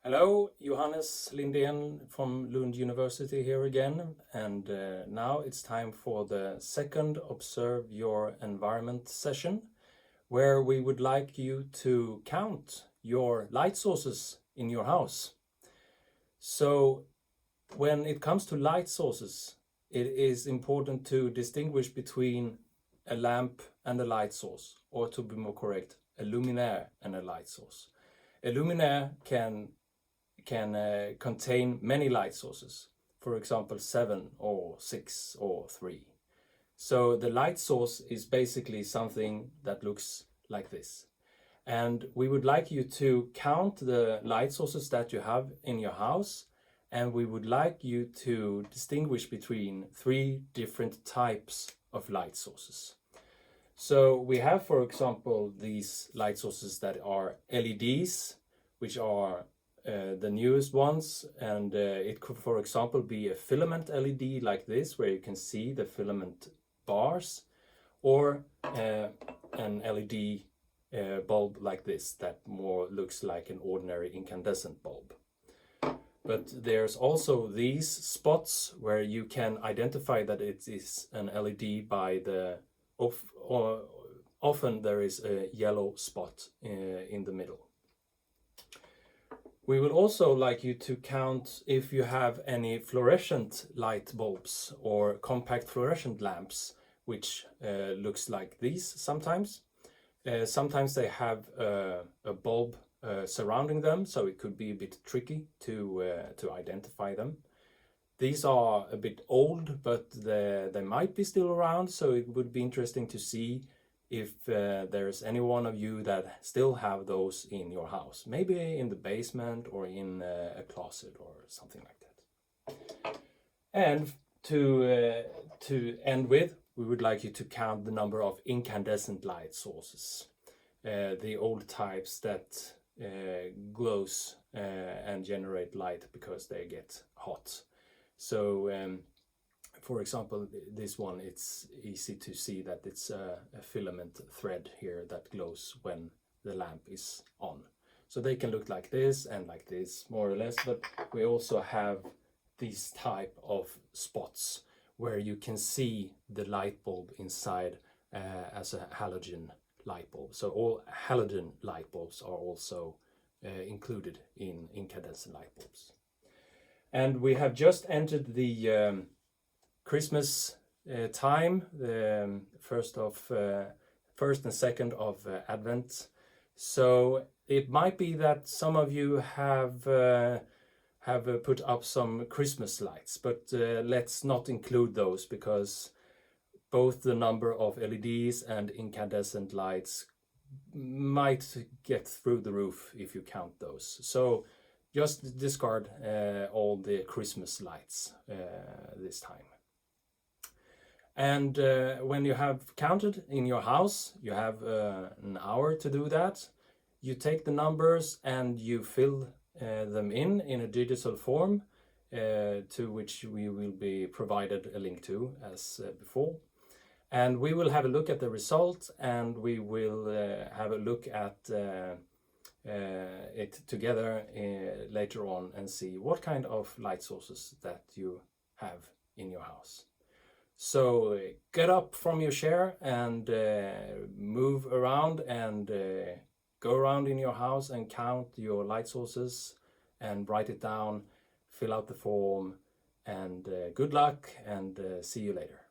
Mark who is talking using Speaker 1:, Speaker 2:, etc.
Speaker 1: Hello, Johannes Linden from Lund University here again, and now it's time for the second Observe Your Environment session, where we would like you to count your light sources in your house. So when it comes to light sources, it is important to distinguish between a lamp and a light source, or to be more correct, a luminaire and a light source. A luminaire can contain many light sources, for example 7 or 6 or 3. So the light source is basically something that looks like this. And we would like you to count the light sources that you have in your house, and we would like you to distinguish between 3 different types of light sources. So we have, for example, these light sources that are LEDs, which are the newest ones, and it could, for example, be a filament LED like this, where you can see the filament bars, or an LED bulb like this that more looks like an ordinary incandescent bulb. But there's also these spots where you can identify that it is an LED by the often there is a yellow spot in the middle. We would also like you to count if you have any fluorescent light bulbs or compact fluorescent lamps, which looks like these sometimes. Sometimes they have a bulb surrounding them, so it could be a bit tricky to identify them. These are a bit old, but they might be still around, so it would be interesting to see if there's any one of you that still have those in your house, maybe in the basement or in a closet or something like that. And to end with, we would like you to count the number of incandescent light sources, the old types that glows and generate light because they get hot. So for example, this one, it's easy to see that it's a filament thread here that glows when the lamp is on. So they can look like this and like this, more or less, but we also have these type of spots where you can see the light bulb inside as a halogen light bulb. So all halogen light bulbs are also included in incandescent light bulbs. And we have just entered the Christmas time, the first and second of Advent. So it might be that some of you have put up some Christmas lights, but let's not include those, because both the number of LEDs and incandescent lights might get through the roof if you count those. So just discard all the Christmas lights this time. And when you have counted in your house, you have an hour to do that. You take the numbers and you fill them in a digital form, to which we will be provided a link to as before. And we will have a look at the result, and we will have a look at it together later on and see what kind of light sources that you have in your house. So get up from your chair and move around and go around in your house and count your light sources and write it down, fill out the form, and good luck, and see you later.